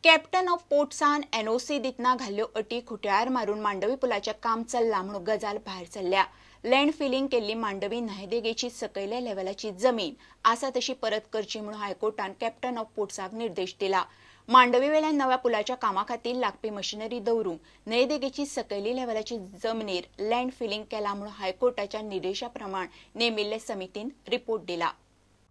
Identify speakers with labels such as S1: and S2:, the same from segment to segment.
S1: Captain of पोर्ट्सान NOC दितना घाल्ल्यो अटी खुट्यार मारून मांडवी पुलाचें काम चल्लां म्हणून गजाल भायर सरल्या। लँड फिलिंग केल्ली मांडवी न्हयदेगेची सकयल्या लेव्हलाची जमीन आसा तशी परत करची म्हणून हायकोर्टान कॅप्टन ऑफ पोर्ट्साक निर्देश दिला। मांडवी वेल्यान नव्या पुलाच्या कामा खातीर लागपी मशिनरी दवरूंक न्हयदेगेची सकयली लेव्हलाची जमनीर लँड फिलिंग केला म्हणून हायकोर्टाच्या निर्देशा प्रमाण नेमिल्ले समितीन रिपोर्ट दिला।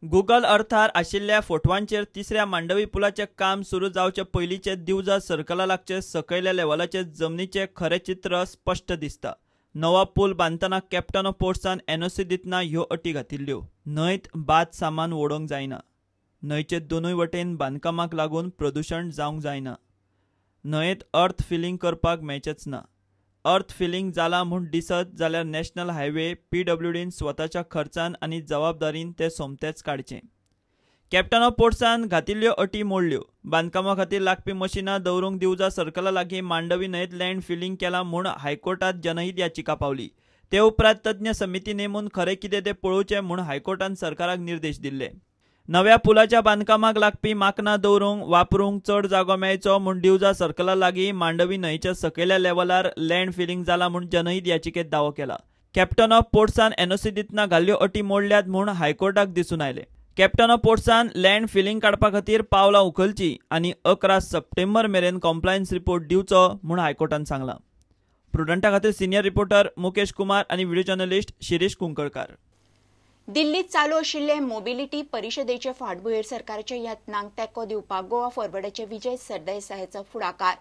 S2: गुगल अर्थार आशिल्ल्या फोटवांचेर तिसऱ्या मांडवी पुलाचे काम सुरू जावचे पयलींचे दिवजा सर्कला लागचे सकयल्या लेव्हलाचे जमनीचे खरे चित्र स्पष्ट दिसता। नवा पूल बांदतना कॅप्टन ऑफ पोर्ट्सान एनओसी दितना ह्यो अटी घातिल्ल्यो। न्हंयत बाद सामान ओडोवंक जायना। न्हंयचे दोनूय वटेन बांदकामाक लागून प्रदूषण जावंक जायना। न्हंयत अर्थ फिलिंग करपाक मेळचेच ना। अर्थ फिलिंग जाला म्हूण दिसत जाल्यार नॅशनल हायवे PWDन स्वताच्या खर्चान आनी जबाबदारीन ते सोमतेच काडचें। कॅप्टन ऑफ पोर्ट्सान घातिल्ल्यो अटी मोडल्यो। बांदकामा खातीर लागपी मशिनां दवरूंक दिवजा सर्कला लागीं मांडवी न्हंयत लँड फिलिंग केलां म्हूण हायकोर्टात जनहीत याचिका पावली। ते उपरांत तज्ञ समिती नेमून खरें कितें तें पळोवचें म्हूण हायकोर्टान सरकाराक निर्देश दिल्ले। नव्या पुलाच्या बांदकामाक लागपी माकनां दवरूंक वापरूंक चड जागो मेळचो म्हूण दिवजा सर्कला लागीं मांडवी न्हंयच्या सकयल्या लेव्हलार लँड फिलिंग जाला म्हूण जनहीत याचिकेत दावो केला। कॅप्टन ऑफ पोर्ट्सान एनओसी दितना घाल्ल्यो अटी मोडल्यात म्हूण हायकोर्टाक दिसून आयले। कॅप्टन ऑफ पोर्ट्सान लँड फिलिंग काडपा खातीर पावलां उखलची आनी 11 सप्टेंबर मेरेन कॉम्प्लायन्स रिपोर्ट दिवचो म्हूण हायकोर्टान सांगलां। प्रुडंटा खातीर सिनियर रिपोर्टर मुकेश कुमार आनी व्हिडिओ जर्नलिस्ट शिरीष कुंकळकार।
S1: दिल्लीत चालू आशिल्ले मोबिलिटी परिशदेचे फाटभुंयेर सरकाराच्या यत्नांक तेंको दिवपाक गोवा फॉरवर्डाचे विजय सरदेसायाचो फुडाकार।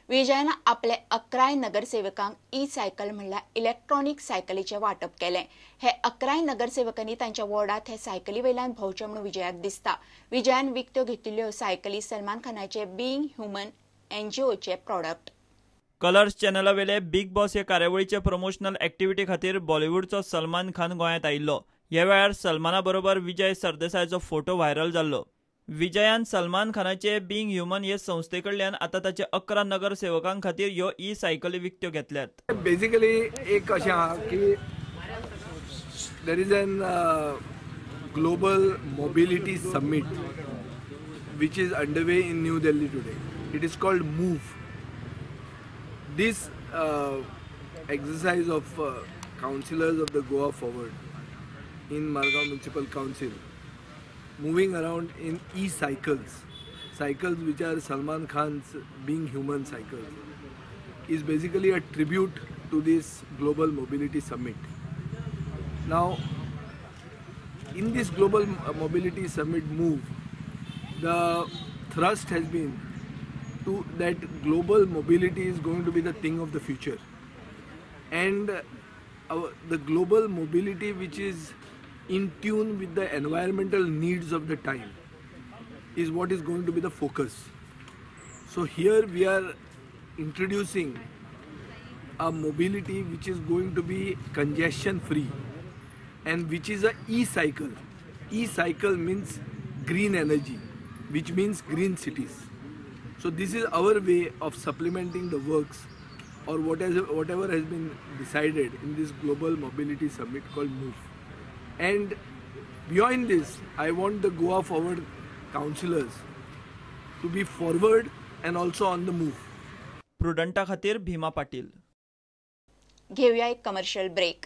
S1: विजयान आपले 11 नगरसेवकांक ई सायकल म्हणल्यार इलेक्ट्रॉनिक सायकलीचे वाटप केलें। हे 11 नगरसेवकांनी तांच्या वॉर्डात हे सायकली वयल्यान भोंवचे म्हणून विजयाक दिसता। विजयान विकत्यो घेतिल्ल्यो सायकली सलमान खानाचे बीइंग ह्युमन NGOचे प्रॉडक्ट।
S2: कलर्स चॅनला वेले बिग बॉस हे कार्यावळीचे प्रमोशनल एक्टिव्हिटी खातीर बॉलिवूडचो सलमान खान गोंयांत आयिल्लो। ह्या वेळार सलमाना बरोबर विजय सरदेसायाचो फोटो व्हायरल जाल्लो। विजयान सलमान खानाचे बीइंग ह्युमन हे संस्थे कडल्यान आतां ताचे 11 नगरसेवकां खातीर ह्यो ई सायकली विकत्यो घेतल्यात।
S3: बेसिकली एक अशें आहा की there is an global mobility summit which is underway in New Delhi today. It is called MOVE. This exercise of councillors of the Goa Forward in Margao Municipal Council moving around in e-cycles, cycles which are Salman Khan's Being Human cycles, is basically a tribute to this Global Mobility Summit. Now, in this Global Mobility Summit MOVE, the thrust has been to that global mobility is going to be the thing of the future, and the global mobility which is in tune with the environmental needs of the time is what is going to be the focus. So here we are introducing a mobility which is going to be congestion free and which is a e-cycle. E-cycle means green energy, which means green cities. So this is our way of supplementing the works or whatever has been decided in this global mobility summit called MOVE. And beyond this, I want the Goa Forward councillors to be forward and also on the move.
S2: प्रुडंटा खातीर भीमा पाटील।
S1: घेऊया एक commercial break.